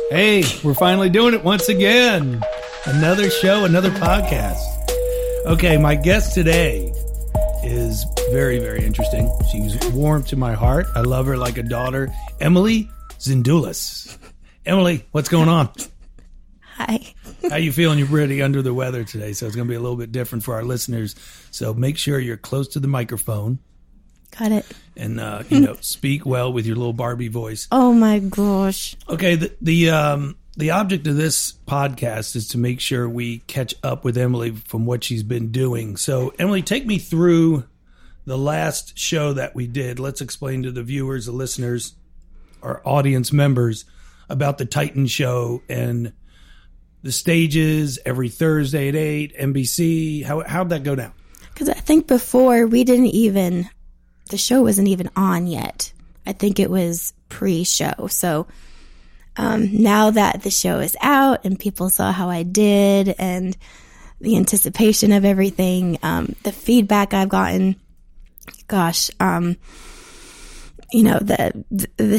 Hey, we're finally doing it once again. Another show, another podcast. Okay, my guest today is very, very interesting. She's warm to my heart. I love her like a daughter. Emily Andzulis. Emily, what's going on? Hi. How you feeling? You're pretty under the weather today, so it's going to be a little bit different for our listeners. So make sure you're close to the microphone. Got it. And, speak well with your little Barbie voice. Oh, my gosh. Okay, the object of this podcast is to make sure we catch up with Emily from what she's been doing. So, Emily, take me through the last show that we did. Let's explain to the viewers, the listeners, our audience members about the Titan show and the stages every Thursday at 8, NBC. How'd that go down? Because I think before the show wasn't even on yet. I think it was pre-show. So now that the show is out and people saw how I did and the anticipation of everything, the feedback I've gotten, gosh, the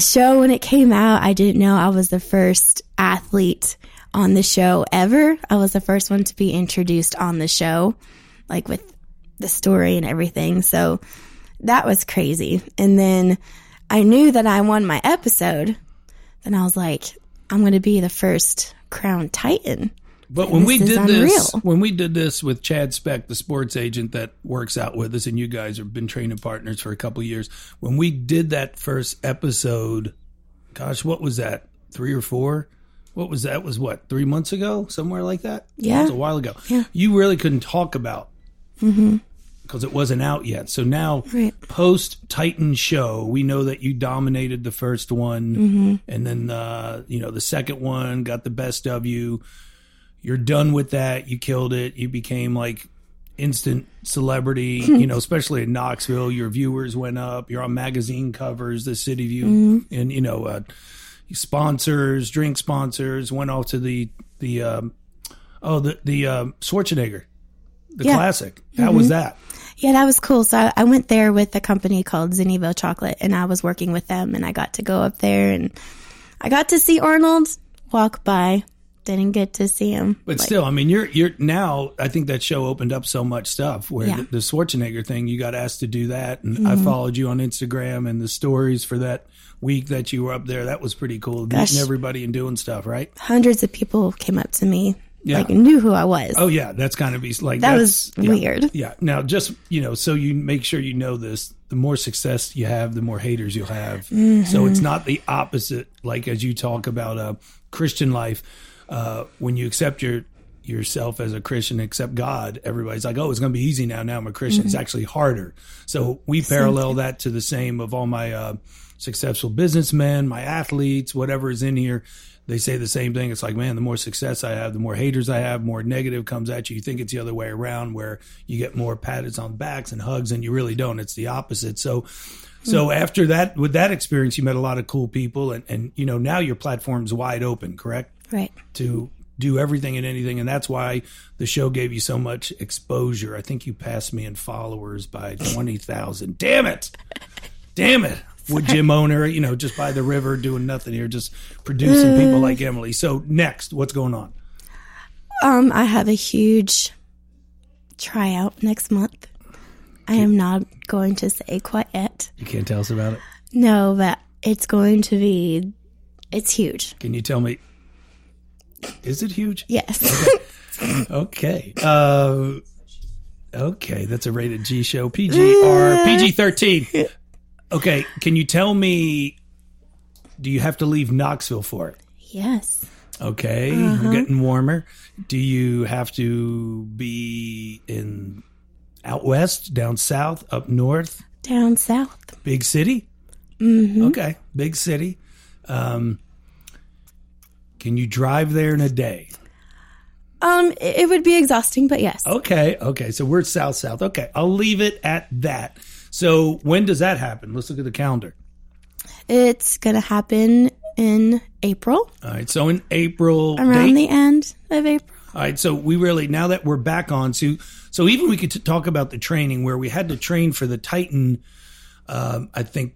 show when it came out, I didn't know I was the first athlete on the show ever. I was the first one to be introduced on the show, like with the story and everything. So that was crazy. And then I knew that I won my episode. Then I was like, I'm going to be the first crowned Titan. But when we did this with Chad Speck, the sports agent that works out with us, and you guys have been training partners for a couple of years, when we did that first episode, gosh, what was that? 3 or 4? What was that? It was what, 3 months ago? Somewhere like that? Yeah. It was a while ago. Yeah. You really couldn't talk about because it wasn't out yet. So now, post Titan show, we know that you dominated the first one, and then the second one got the best of you. You're done with that. You killed it. You became like instant celebrity. Especially in Knoxville, your viewers went up. You're on magazine covers, the City View, and sponsors, drink sponsors went off to the Schwarzenegger, the classic. How was that? Yeah, that was cool. So I went there with a company called Zennieville Chocolate, and I was working with them, and I got to go up there, and I got to see Arnold walk by. Didn't get to see him. But still, I mean, you're now, I think that show opened up so much stuff where the Schwarzenegger thing, you got asked to do that, and I followed you on Instagram, and the stories for that week that you were up there, that was pretty cool. Meeting everybody and doing stuff, right? Hundreds of people came up to me. Like, knew who I was. Oh, yeah. That's kind of like... That was weird. Yeah. Now, just, so you make sure you know this, the more success you have, the more haters you'll have. So it's not the opposite, like as you talk about Christian life, when you accept yourself as a Christian, accept God, everybody's like, oh, it's going to be easy now. Now I'm a Christian. It's actually harder. So we parallel that to the same of all my successful businessmen, my athletes, whatever is in here. They say the same thing. It's like, man, the more success I have, the more haters I have, more negative comes at you. You think it's the other way around where you get more pats on the backs and hugs, and you really don't. It's the opposite. So after that, with that experience, you met a lot of cool people, and now your platform's wide open, correct? Right. To do everything and anything, and that's why the show gave you so much exposure. I think you passed me in followers by 20,000. Damn it. Woodgym owner, just by the river doing nothing here, just producing people like Emily. So next, what's going on? I have a huge tryout next month. I am not going to say quite yet. You can't tell us about it? No, but it's going to be, it's huge. Can you tell me, is it huge? Yes. Okay. Okay, that's a rated G show. PG-13. Okay, can you tell me, do you have to leave Knoxville for it? Yes. Okay, we're getting warmer. Do you have to be out west, down south, up north? Down south. Big city? Okay, big city. Can you drive there in a day? It would be exhausting, but yes. Okay, so we're south. Okay, I'll leave it at that. So when does that happen? Let's look at the calendar. It's going to happen in April. All right. So in April. Around the end of April. All right. So we really, now that we're back on, so even we could talk about the training where we had to train for the Titan, I think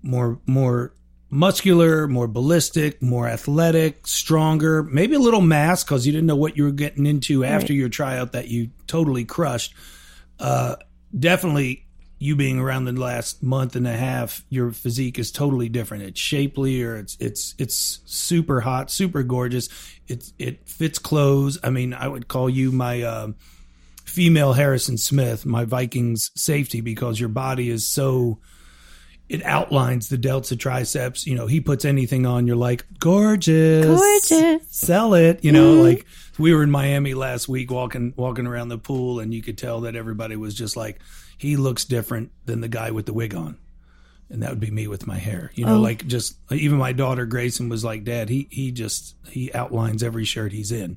more muscular, more ballistic, more athletic, stronger, maybe a little mass because you didn't know what you were getting into after your tryout that you totally crushed. Definitely you being around the last month and a half, your physique is totally different. It's shapely, or it's super hot, super gorgeous. It fits clothes. I mean, I would call you my female Harrison Smith, my Vikings safety, because your body is so, it outlines the delts, the triceps. You know, he puts anything on, you're like, gorgeous, sell it. You know, like we were in Miami last week walking around the pool, and you could tell that everybody was just like, he looks different than the guy with the wig on. And that would be me with my hair. You know, like just even my daughter Grayson was like, Dad, he outlines every shirt he's in.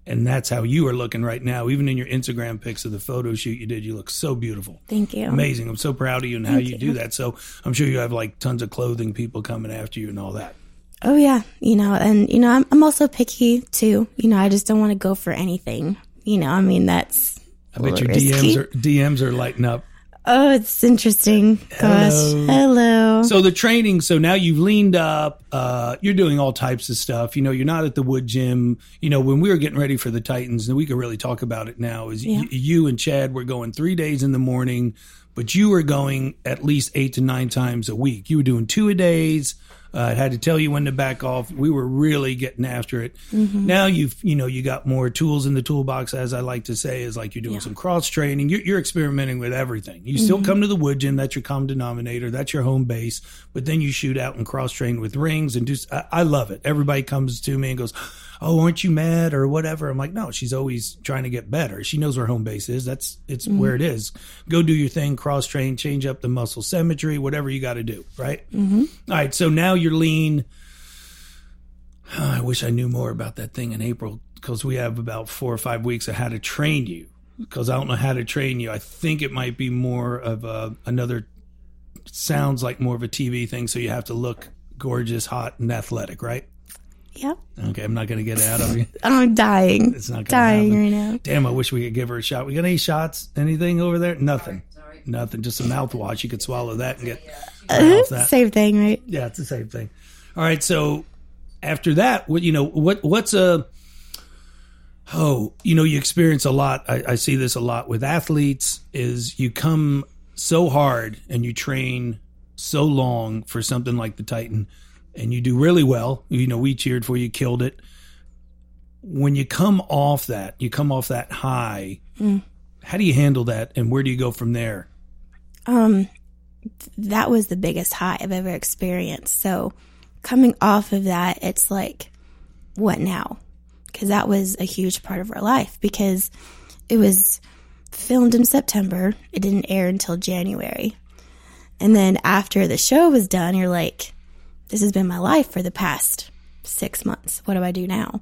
And that's how you are looking right now. Even in your Instagram pics of the photo shoot you did, you look so beautiful. Thank you. Amazing. I'm so proud of you and how you do that. So I'm sure you have like tons of clothing people coming after you and all that. Oh yeah. You know, and you know, I'm also picky too. You know, I just don't want to go for anything. You know, I mean, that's, I bet your DMs are lighting up. Oh, it's interesting. Gosh. Hello. So the training, so now you've leaned up, you're doing all types of stuff. You know, you're not at the Woodgym. You know, when we were getting ready for the Titans, and we could really talk about it now, is you and Chad were going 3 days in the morning, but you were going at least 8 to 9 times a week. You were doing 2-a-days. I had to tell you when to back off. We were really getting after it. Now you got more tools in the toolbox, as I like to say, is like you're doing some cross training. You're experimenting with everything. You still come to the Woodgym. That's your common denominator. That's your home base. But then you shoot out and cross train with rings and do. I love it. Everybody comes to me and goes, "Oh, aren't you mad or whatever?" I'm like, no, she's always trying to get better. She knows where home base is. It's where it is. Go do your thing, cross train, change up the muscle symmetry, whatever you got to do, right? All right, so now you're lean. Oh, I wish I knew more about that thing in April, because we have about 4 or 5 weeks of how to train you, because I don't know how to train you. I think it might be more of another, sounds like more of a TV thing, so you have to look gorgeous, hot, and athletic, right? Yep. Okay, I'm not going to get it out of you. I'm dying. It's not dying right now. Damn, I wish we could give her a shot. We got any shots? Anything over there? Nothing. Sorry. Nothing. Just a mouthwash. You could swallow that and get off that. Same thing, right? Yeah, it's the same thing. All right, so after that, what's a... Oh, you experience a lot. I see this a lot with athletes, is you come so hard and you train so long for something like the Titan, and you do really well. We cheered for you, killed it. When you come off that high, how do you handle that, and where do you go from there? That was the biggest high I've ever experienced. So coming off of that, it's like, what now? Because that was a huge part of our life, because it was filmed in September. It didn't air until January. And then after the show was done, you're like, this has been my life for the past 6 months. What do I do now?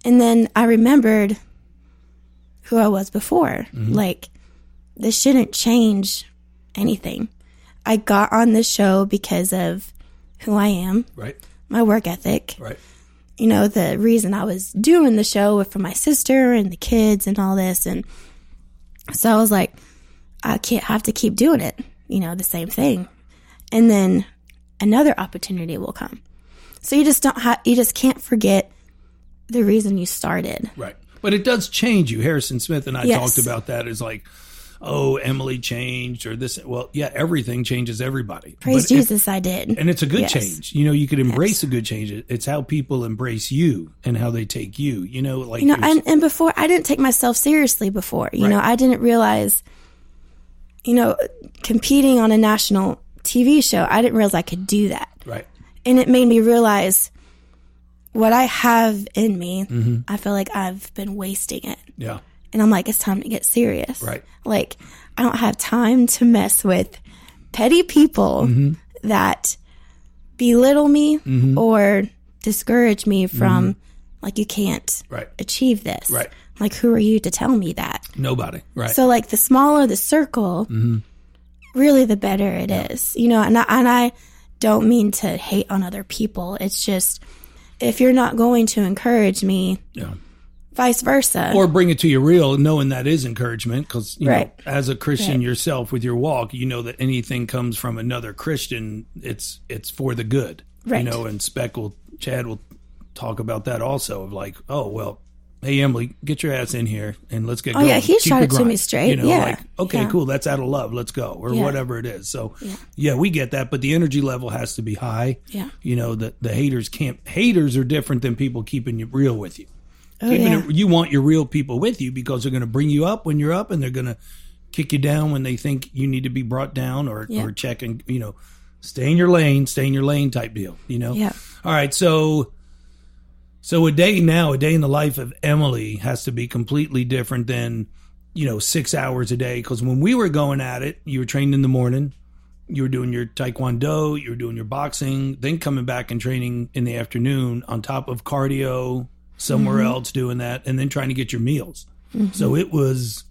And then I remembered who I was before. Like, this shouldn't change anything. I got on this show because of who I am. Right. My work ethic. Right. The reason I was doing the show was for my sister and the kids and all this. And so I was like, I can't have to keep doing it, the same thing. And then another opportunity will come. So you just can't forget the reason you started. Right. But it does change you. Harrison Smith and I talked about that as like, oh, Emily changed or this. Well, yeah, everything changes everybody. Praise Jesus, I did. And it's a good change. You could embrace a good change. It's how people embrace you and how they take you. And before, I didn't take myself seriously before. I didn't realize, competing on a national TV show, I didn't realize I could do that. Right. And it made me realize what I have in me. I feel like I've been wasting it. Yeah. And I'm like, it's time to get serious. Right. Like, I don't have time to mess with petty people that belittle me or discourage me from, like, you can't achieve this. Right. Like, who are you to tell me that? Nobody. Right. So, like, the smaller the circle, really the better it is. And I don't mean to hate on other people. It's just, if you're not going to encourage me, vice versa. Or bring it to you real, knowing that is encouragement. Because, you Right. know, as a Christian yourself with your walk, you know that anything comes from another Christian, it's for the good. Right. You know, and Chad will talk about that also, of like, oh, well, hey, Emily, get your ass in here and let's get going. Yeah, he Keep shot the it to grind. me straight. You know, Yeah. like, okay, Yeah. cool, that's out of love, let's go, or whatever it is. So, Yeah. we get that, but the energy level has to be high. Yeah. You know, the haters are different than people keeping it real with you. Oh, yeah. You want your real people with you because they're going to bring you up when you're up, and they're going to kick you down when they think you need to be brought down, or check and, you know, stay in your lane type deal, you know? Yeah. All right. So a day in the life of Emily has to be completely different than, you know, 6 hours a day. Because when we were going at it, you were trained in the morning, you were doing your taekwondo, you were doing your boxing, then coming back and training in the afternoon on top of cardio somewhere else, doing that, and then trying to get your meals. So it was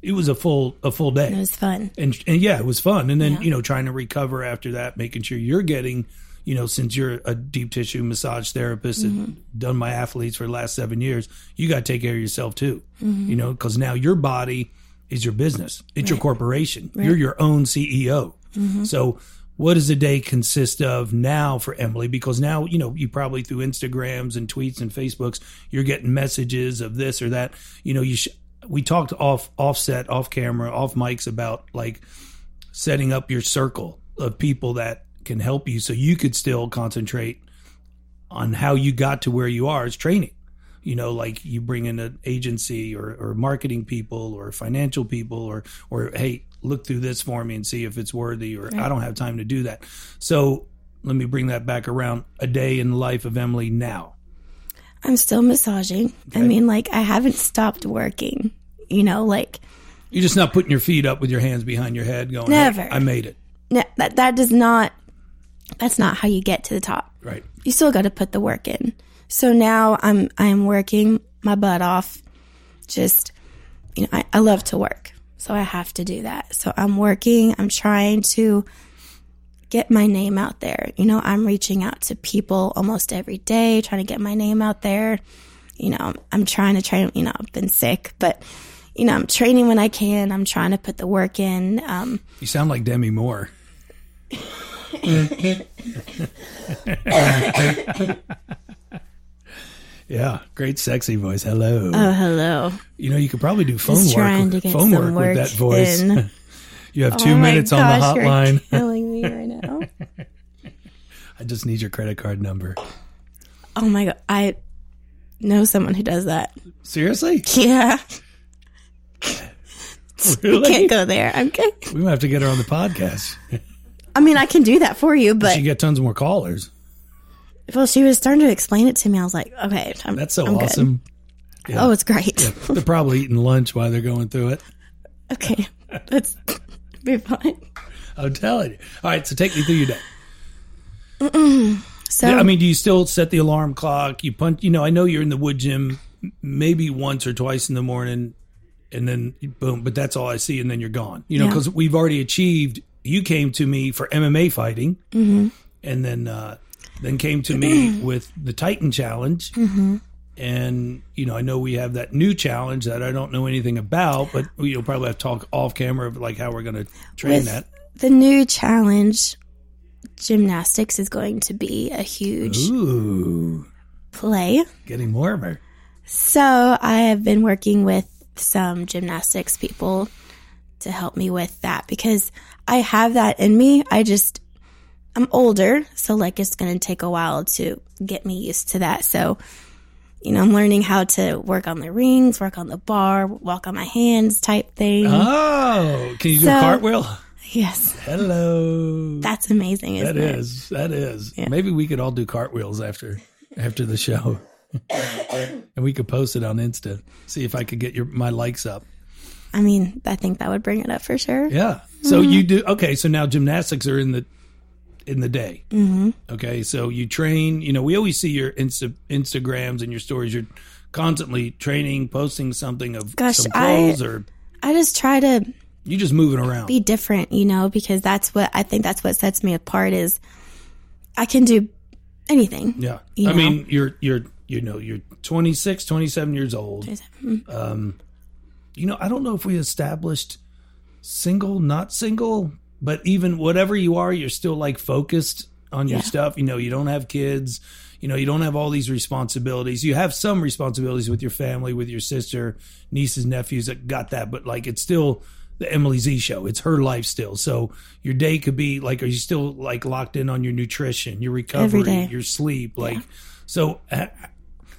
a full day. It was fun. And yeah, it was fun. And then, you know, trying to recover after that, making sure you're getting, you know, since you're a deep tissue massage therapist and done my athletes for the last 7 years, you got to take care of yourself too, you know, because now your body is your business. It's your corporation. You're your own CEO. So what does a day consist of now for Emily? Because now, you know, you probably through Instagrams and tweets and Facebooks, you're getting messages of this or that. You know, we talked off camera, off mics about like setting up your circle of people that can help you so you could still concentrate on how you got to where you are as training. You know, like you bring in an agency or marketing people or financial people or hey, look through this for me and see if it's worthy, or I don't have time to do that. So let me bring that back around. A day in the life of Emily now. I'm still massaging. Okay. I mean, like, I haven't stopped working, you know, like. You're just not putting your feet up with your hands behind your head going, Never. Hey, I made it. No, that's not how you get to the top. Right. You still got to put the work in. So now I'm working my butt off. Just, you know, I love to work, so I have to do that. So I'm working. I'm trying to get my name out there. You know, I'm reaching out to people almost every day, trying to get my name out there. You know, I'm trying to train. You know, I've been sick, but you know, I'm training when I can. I'm trying to put the work in. You sound like Demi Moore. Yeah, great sexy voice. Hello. Oh, hello. You know, you could probably do phone Just trying work to get some with work that voice. in. You have 2 minutes on the hotline. You're killing me right now. I just need your credit card number. Oh my God. I know someone who does that. Seriously? Yeah. Really? Can't go there. I'm okay. We might have to get her on the podcast. I mean, I can do that for you, but She get tons more callers. well, she was starting to explain it to me. I was like, okay, That's so I'm good. awesome. Yeah. Oh, it's great. Yeah, they're probably eating lunch while they're going through it. Okay. That's be fine. I'm telling you. All right, so take me through your day. So, I mean, do you still set the alarm clock? You punch, you know, I know you're in the Woodgym maybe once or twice in the morning, and then boom, but that's all I see, and then you're gone. You know, because we've already achieved, you came to me for MMA fighting, and then came to me with the Titan Challenge. And, you know, I know we have that new challenge that I don't know anything about, but you'll probably have to talk off camera of like how we're going to train with that. the new challenge, gymnastics is going to be a huge Ooh, play. getting warmer. So I have been working with some gymnastics people to help me with that because I have that in me. I'm older, so like it's going to take a while to get me used to that. So, you know, I'm learning how to work on the rings, work on the bar, walk on my hands type thing. Oh, can you do a cartwheel? Yes. Hello. That's amazing, isn't it? That is. Yeah. Maybe we could all do cartwheels after the show. And we could post it on Insta. See if I could get my likes up. I mean, I think that would bring it up for sure. Yeah. So you do. Okay. So now gymnastics are in the day. Mm-hmm. Okay. So you train, you know, we always see your Instagrams and your stories. You're constantly training, posting something of some clothes I just try to you just moving around. Be different, you know, because that's what sets me apart is I can do anything. Yeah. You I know? mean, you're you're 26, 27 years old. 27. I don't know if we established single, not single, but even whatever you are, you're still like focused on your stuff. You don't have kids. You don't have all these responsibilities. You have some responsibilities with your family, with your sister, nieces, nephews that got that, but like it's still the Emily Z show. It's her life still. So your day could be like, are you still like locked in on your nutrition, your recovery, your sleep? Like, so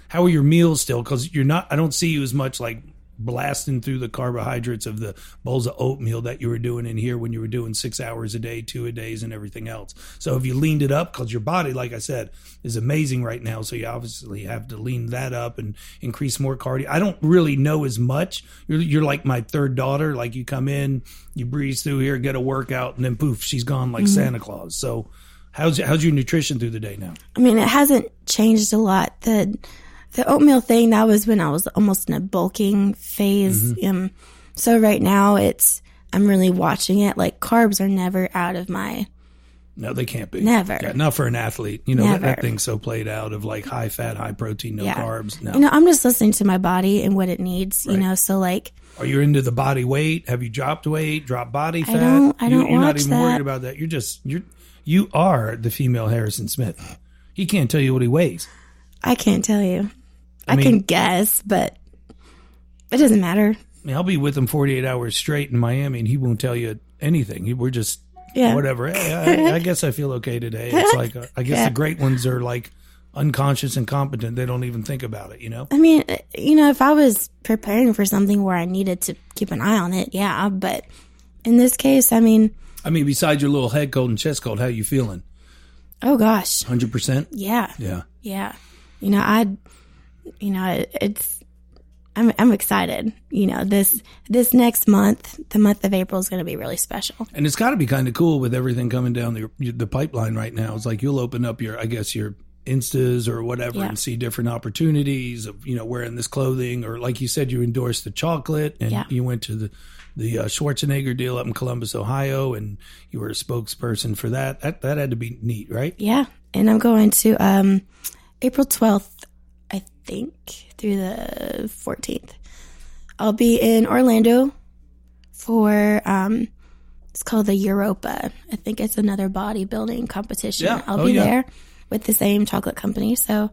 how are your meals still? Because I don't see you as much like blasting through the carbohydrates of the bowls of oatmeal that you were doing in here when you were doing 6 hours a day, 2-a-days, and everything else. So have you leaned it up? Because your body, like I said, is amazing right now. So you obviously have to lean that up and increase more cardio. I don't really know as much. You're like my third daughter. Like you come in, you breeze through here, get a workout, and then poof, she's gone like Santa Claus. So how's your nutrition through the day now? I mean, it hasn't changed a lot. The oatmeal thing, that was when I was almost in a bulking phase. So right now I'm really watching it. Like carbs are never out of my... No, they can't be. Never. Yeah, not for an athlete. That thing's so played out of like high fat, high protein, no carbs. No. I'm just listening to my body and what it needs, so like... Are you into the body weight? Have you dropped weight, dropped body fat? I don't You're not watch even that. worried about that. You are the female Harrison Smith. He can't tell you what he weighs. I can't tell you. I can guess, but it doesn't matter. I'll be with him 48 hours straight in Miami, and he won't tell you anything. We're just whatever. Hey, I guess I feel okay today. It's like I guess the great ones are like unconscious and competent. They don't even think about it. I mean, if I was preparing for something where I needed to keep an eye on it, yeah. But in this case, I mean, besides your little head cold and chest cold, how you feeling? Oh gosh, 100%. Yeah. Yeah. I'm excited. This next month, the month of April, is going to be really special. And it's got to be kind of cool with everything coming down the pipeline right now. It's like you'll open up your Instas or whatever and see different opportunities of, wearing this clothing, or like you said, you endorsed the chocolate and you went to the Schwarzenegger deal up in Columbus, Ohio, and you were a spokesperson for that. That had to be neat, right? Yeah. And I'm going to April 12th, I think, through the 14th. I'll be in Orlando for, it's called the Europa. I think it's another bodybuilding competition. Yeah. I'll be there with the same chocolate company. So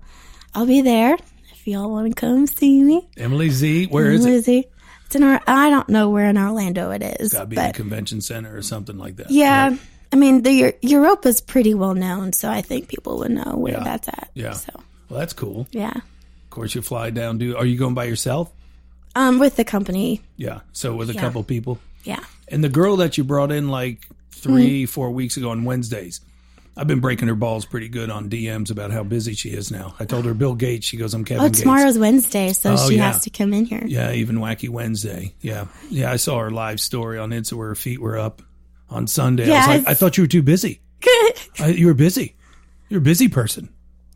I'll be there if y'all want to come see me. Emily Z, where is it? Z. It's I don't know where in Orlando it is. It's got to be in a convention center or something like that. Yeah. Right? I mean, the Europa's pretty well known, so I think people would know where that's at. Yeah. So. Well, that's cool. Yeah. Of course, you fly down. Are you going by yourself? With the company. Yeah. So with a couple people. Yeah. And the girl that you brought in like 3-4 weeks ago on Wednesdays, I've been breaking her balls pretty good on DMs about how busy she is now. I told her Bill Gates. She goes, I'm Kevin Gates. Tomorrow's Wednesday, so she has to come in here. Yeah, even Wacky Wednesday. Yeah. Yeah, I saw her live story on Insta where her feet were up on Sunday. Yeah, I was like, I thought you were too busy. You were busy. You're a busy person.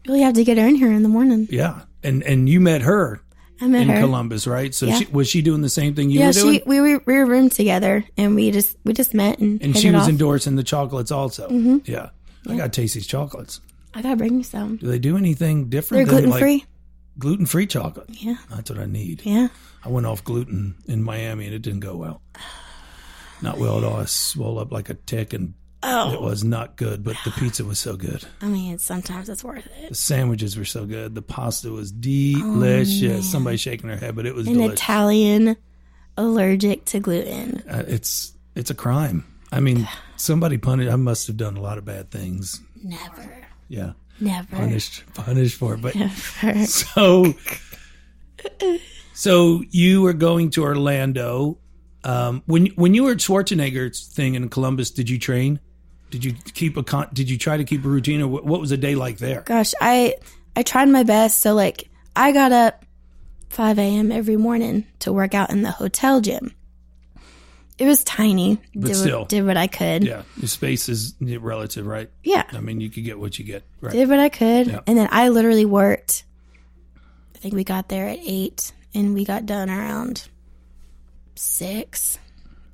Well, you have to get her in here in the morning. Yeah. And you met her. I met her in Columbus, right? So was she doing the same thing you were doing? We were roomed together, and we just met and she was endorsing the chocolates also. Mm-hmm. Yeah. I got to taste these chocolates. I got to bring you some. Do they do anything different? They're gluten-free. Like gluten-free chocolate. Yeah. That's what I need. Yeah. I went off gluten in Miami, and it didn't go well. Not well at all. I swole up like a tick, and it was not good, but the pizza was so good. I mean, sometimes it's worth it. The sandwiches were so good. The pasta was delicious. Somebody's shaking their head, but it was delicious. Italian allergic to gluten. It's a crime. I mean, somebody punished. I must have done a lot of bad things. Never. Yeah. Never. Punished for it. But never. So you were going to Orlando. When you were at Schwarzenegger's thing in Columbus, did you train? Did you try to keep a routine, or what was a day like there? Gosh, I tried my best. So like I got up 5 a.m. every morning to work out in the hotel gym. It was tiny, but still did what I could. Yeah, your space is relative, right? Yeah, I mean you could get what you get. Right. Did what I could, and then I literally worked. I think we got there at 8, and we got done around 6,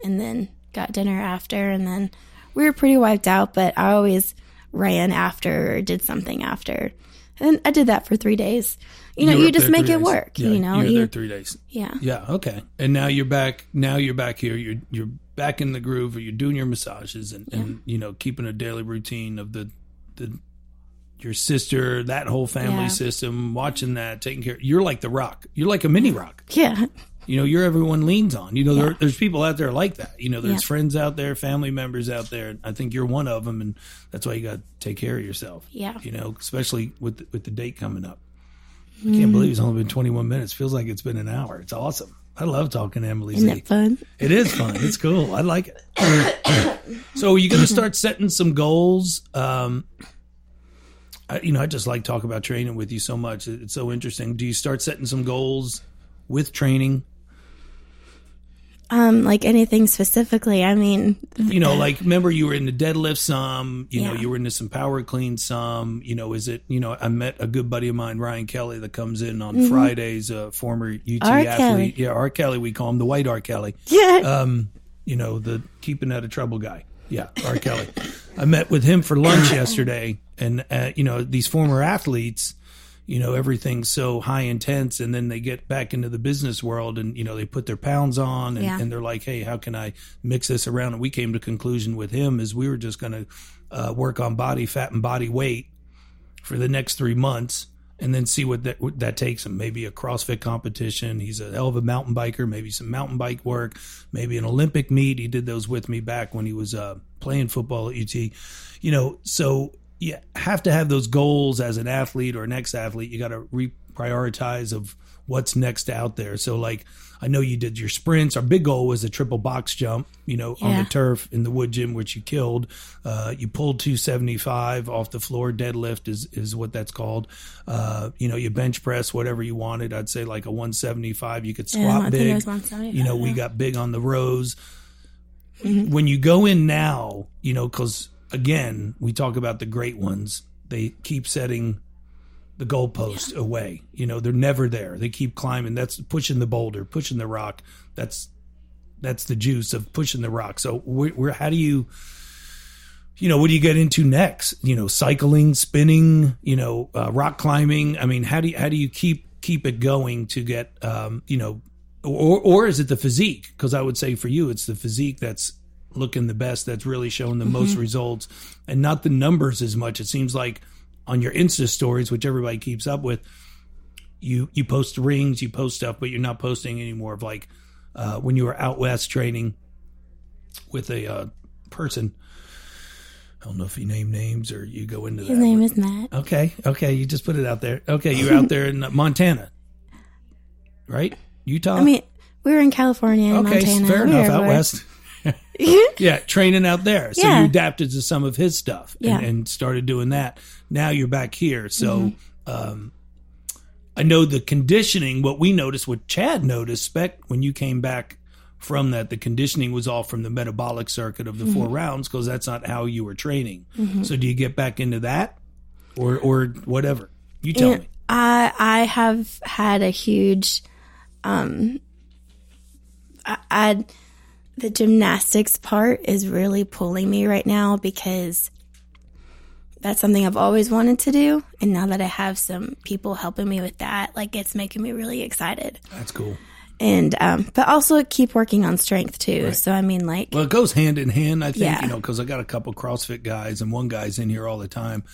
and then got dinner after, and then we were pretty wiped out, but I always ran after or did something after. And I did that for 3 days. You just make it work. Yeah, you were there 3 days. Yeah. Yeah. Okay. And now you're back. Now you're back here. You're back in the groove. Or you're doing your massages and keeping a daily routine of your sister, that whole family system, watching that, taking care. You're like the Rock. You're like a mini Rock. Yeah. You're everyone leans on. There's people out there like that. There's friends out there, family members out there. I think you're one of them, and that's why you got to take care of yourself. Yeah. Especially with the date coming up. I can't believe it's only been 21 minutes. Feels like it's been an hour. It's awesome. I love talking to Emily. Isn't it fun? It is fun. It's cool. I like it. So are you going to start setting some goals? I just like talking about training with you so much. It's so interesting. Do you start setting some goals with training? Like anything specifically? I mean, remember you were in the deadlift some, you were into some power clean some, I met a good buddy of mine, Ryan Kelly, that comes in on Fridays, a former UT athlete. Kelly. Yeah, R. Kelly, we call him the white R. Kelly. Yeah. The keeping out of trouble guy. Yeah, R. Kelly. I met with him for lunch yesterday, and, these former athletes, everything's so high intense, and then they get back into the business world and, they put their pounds on and they're like, hey, how can I mix this around? And we came to a conclusion with him is we were just going to work on body fat and body weight for the next 3 months and then see what that takes him. Maybe a CrossFit competition. He's a hell of a mountain biker, maybe some mountain bike work, maybe an Olympic meet. He did those with me back when he was playing football at UT, so you have to have those goals as an athlete or an ex-athlete. You got to reprioritize of what's next out there. So, like, I know you did your sprints. Our big goal was a triple box jump, on the turf in the Woodgym, which you killed. You pulled 275 off the floor. Deadlift is what that's called. You bench press whatever you wanted. I'd say like a 175. You could squat I big. think it was 175, we got big on the rows. Mm-hmm. When you go in now, because again, we talk about the great ones. They keep setting the goalpost away. They're never there. They keep climbing. That's pushing the boulder, pushing the rock. That's the juice of pushing the rock. So how do you, what do you get into next? Cycling, spinning, rock climbing. I mean, how do you keep it going to get, or is it the physique? Because I would say for you, it's the physique that's looking the best, that's really showing the most results, and not the numbers as much. It seems like on your Insta stories, which everybody keeps up with, you post rings, you post stuff, but you're not posting anymore of like when you were out west training with a person. I don't know if you name names or you go into that. His name is Matt. Okay, you just put it out there. Okay, you were out there in Montana, right? Utah? I mean, we were in California and okay, Montana. Fair enough, out west. Yeah, training out there. So you adapted to some of his stuff and started doing that. Now you're back here. So I know the conditioning, what we noticed, what Chad noticed, when you came back from that, the conditioning was all from the metabolic circuit of the 4 rounds because that's not how you were training. So do you get back into that or whatever? You tell me. I have had a huge... the gymnastics part is really pulling me right now because that's something I've always wanted to do. And now that I have some people helping me with that, like, it's making me really excited. That's cool. And, but also keep working on strength too. Right. So, I mean, like, well, it goes hand in hand, I think, because I got a couple CrossFit guys and one guy's in here all the time.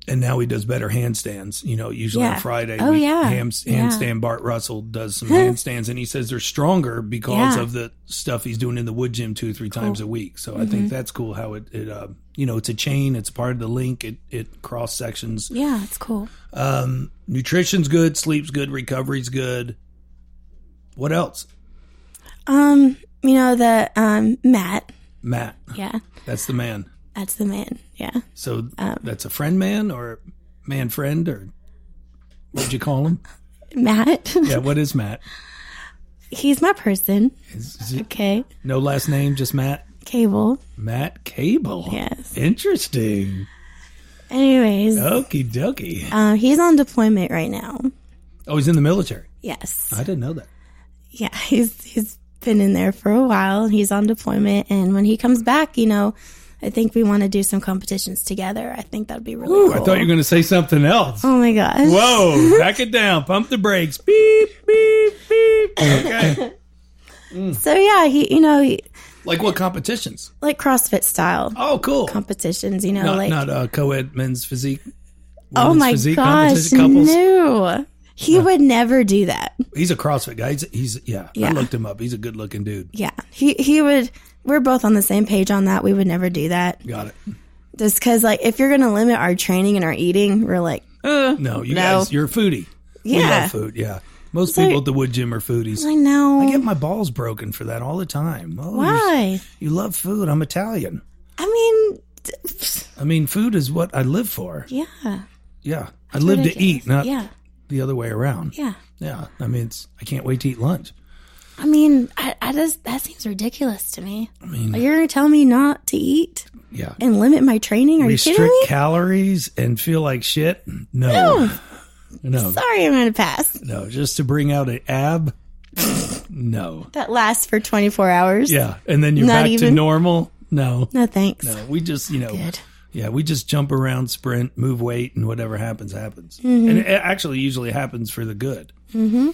And now he does better handstands, usually on Friday. Handstand. Bart Russell does some handstands, and he says they're stronger because of the stuff he's doing in the Woodgym 2 or 3 times a week. So I think that's cool how it it's a chain. It's part of the link. It cross sections. Yeah, it's cool. Nutrition's good. Sleep's good. Recovery's good. What else? Matt. Matt. Yeah. That's the man. That's the man, yeah. So that's a friend man or man friend or what'd you call him? Matt. Yeah, what is Matt? He's my person. Okay. No last name, just Matt? Cable. Matt Cable. Yes. Interesting. Anyways. Okie dokie. He's on deployment right now. Oh, he's in the military? Yes. I didn't know that. Yeah, he's been in there for a while. He's on deployment, and when he comes back, I think we want to do some competitions together. I think that'd be really cool. I thought you were going to say something else. Oh my gosh. Whoa, back it down. Pump the brakes. Beep, beep, beep. Okay. So yeah, Like what competitions? like CrossFit style Oh, cool. competitions, Not co-ed men's physique. Oh women's my physique gosh, competition, couples. no. He would never do that. He's a CrossFit guy. He's Yeah. I looked him up. He's a good looking dude. Yeah. He would, we're both on the same page on that. We would never do that. Got it. Just because, like, if you're going to limit our training and our eating, we're like, No, you guys, you're a foodie. We Yeah. love food. Yeah. Most people at the Woodgym are foodies. I know. I get my balls broken for that all the time. Oh, Why? You love food. I'm Italian. I mean, food is what I live for. yeah. Yeah. I live to eat, not Yeah. the other way around. Yeah. Yeah. I mean, I can't wait to eat lunch. I mean, I just, that seems ridiculous to me. I mean, You're going to tell me not to eat yeah. and limit my training? Are you kidding Restrict me? calories and feel like shit? No. No. Sorry, I'm going to pass. No. Just to bring out an ab? No. That lasts for 24 hours. Yeah. And then you're Not back to even? normal? No. No, thanks. No. We just, Good. yeah, we just jump around, sprint, move weight, and whatever happens, happens. Mm-hmm. And it actually usually happens for the good. Mm-hmm.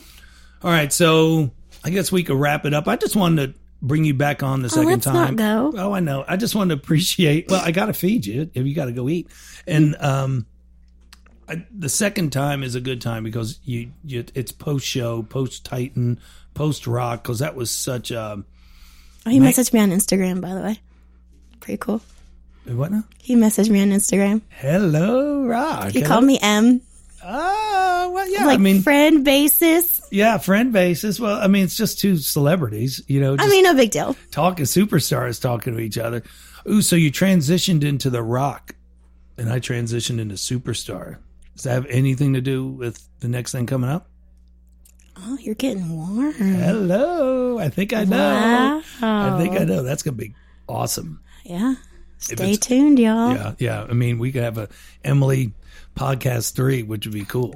All right, so I guess we could wrap it up. I just wanted to bring you back on the second let's time. not go. Oh, I know. I just wanted to appreciate. Well, I got to feed you. You got to go eat. And the second time is a good time because it's post show, post Titan, post Rock, because that was such a. Oh, he messaged me on Instagram, by the way. Pretty cool. What now? He messaged me on Instagram. Hello, Rock. He called me M. Oh, well, yeah. Like I mean, friend basis. yeah, friend basis. Well, I mean, it's just two celebrities, just I mean, no big deal. talking superstars talking to each other. Ooh, so you transitioned into the Rock, and I transitioned into superstar. Does that have anything to do with the next thing coming up? Oh, you're getting warm. Hello, I think I know. Wow. I think I know. That's gonna be awesome. Yeah. Stay tuned, y'all. Yeah. I mean, we could have a Emily podcast 3, which would be cool.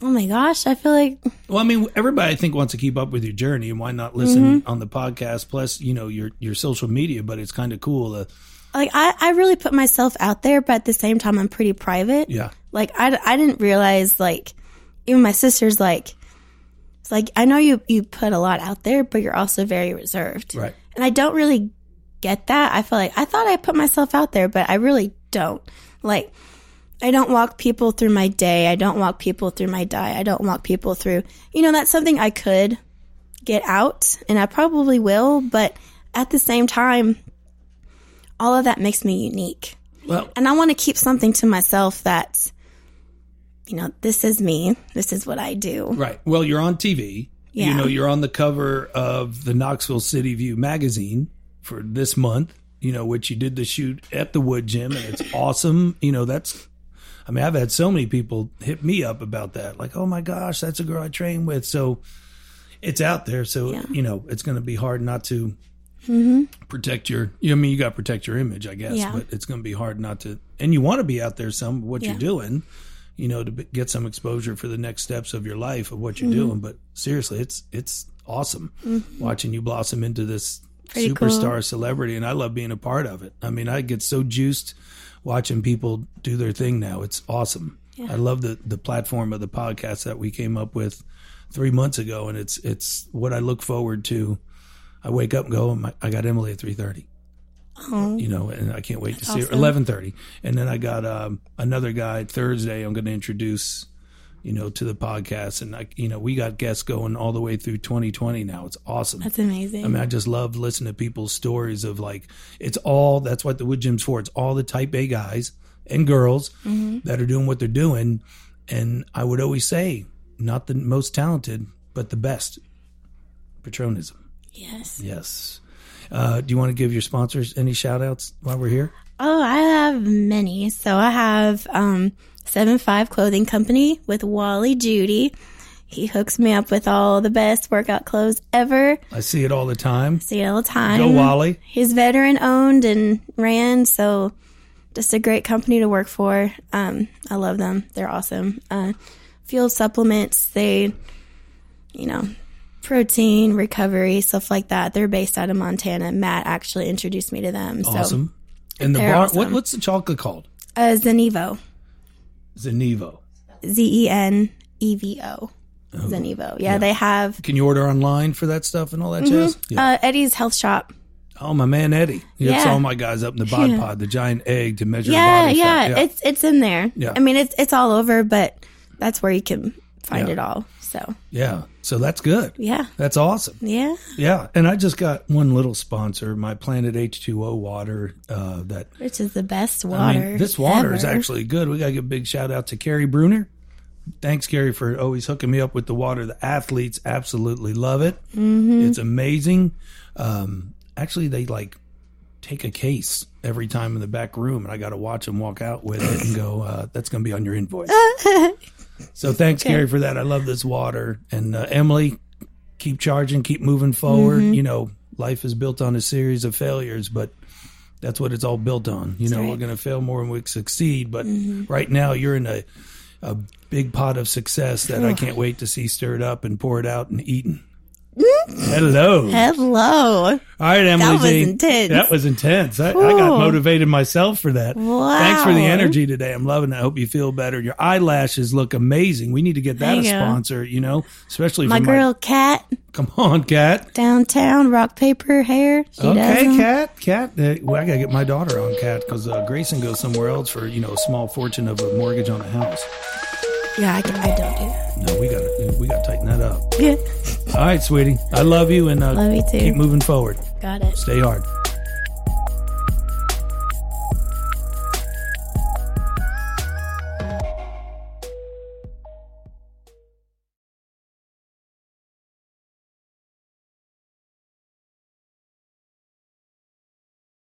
Oh my gosh, I feel like Well, I mean, everybody I think wants to keep up with your journey, and why not listen on the podcast? Plus, your social media. But it's kind of cool to. like I really put myself out there, but at the same time, I'm pretty private. Yeah. Like I didn't realize, like, even my sister's like, it's like, I know you put a lot out there, but you're also very reserved. Right. And I don't really get that. I feel like I thought I put myself out there, but I really don't. Like, I don't walk people through my day. I don't walk people through my diet. I don't walk people through, that's something I could get out, and I probably will. But at the same time, all of that makes me unique. Well, And I want to keep something to myself that's, this is me. This is what I do. right. Well, you're on TV. Yeah. You're on the cover of the Knoxville City View magazine for this month, which you did the shoot at the Woodgym, and it's awesome. I've had so many people hit me up about that. Like, oh my gosh, that's a girl I train with. So it's out there. So, it's going to be hard not to protect you got to protect your image, I guess, Yeah. but it's going to be hard not to, and you want to be out there what you're doing, to get some exposure for the next steps of your life of what you're doing. But seriously, it's awesome watching you blossom into this Pretty superstar cool. celebrity. And I love being a part of it. I mean, I get so juiced watching people do their thing now. It's awesome. Yeah. I love the platform of the podcast that we came up with 3 months ago. And it's what I look forward to. I wake up and go, I got Emily at 3:30. Oh. And I can't wait to see her. awesome. 11:30. And then I got another guy Thursday I'm going to introduce, to the podcast. And we got guests going all the way through 2020 now. It's awesome. That's amazing. I mean, I just love listening to people's stories of that's what the Woodgym's for. It's all the type A guys and girls that are doing what they're doing. And I would always say, not the most talented, but the best. Petronism. Yes. Yes. Do you want to give your sponsors any shout outs while we're here? Oh, I have many. So I have 7'5" Clothing Company with Wally Judy. He hooks me up with all the best workout clothes ever. I see it all the time. See it all the time. Go Wally. He's veteran owned and ran, so just a great company to work for. I love them. They're awesome. Field supplements, they, protein, recovery, stuff like that. They're based out of Montana. Matt actually introduced me to them. Awesome. And the They're bar, awesome. what's the chocolate called? Zenevo. Zenevo. Zenevo. Zenevo. Yeah, they have Can you order online for that stuff and all that jazz? Yeah. Eddie's Health Shop. Oh, my man Eddie. He hooks Yeah. all my guys up in the bod pod, the giant egg to measure Yeah, body yeah, fat. it's in there. Yeah. I mean, it's all over, but that's where you can find it all. So Yeah. So that's good. yeah, That's awesome. yeah. Yeah. And I just got one little sponsor, my Planet H2O water. Which is the best water. I mean, this water is ever. actually good. We got to give a big shout out to Carrie Bruner. Thanks, Carrie, for always hooking me up with the water. The athletes absolutely love it. Mm-hmm. It's amazing. Actually, they take a case every time in the back room, and I got to watch them walk out with it and go, that's going to be on your invoice. So thanks, Carrie, for that. I love this water. And Emily, keep charging, keep moving forward. Mm-hmm. You know, life is built on a series of failures, but that's what it's all built on. You know, right. we're going to fail more than we succeed. But Mm-hmm. right now, you're in a big pot of success that I can't wait to see stirred up and poured out and eaten. Hello. Hello. All right, Emily. That was G. intense. That was intense. I got motivated myself for that. Wow. Thanks for the energy today. I'm loving it. I hope you feel better. Your eyelashes look amazing. We need to get that a Thank you. sponsor, you know, especially My for girl Kat Come on, Kat. downtown, rock paper hair. She does Okay, them. Kat. Well, I got to get my daughter on Kat because Grayson goes somewhere else for, you know, a small fortune of a mortgage on a house. Yeah, I don't do that. No, we got to tighten that up. Yeah. All right, sweetie. I love you and Love you too. keep moving forward. Got it. Stay hard.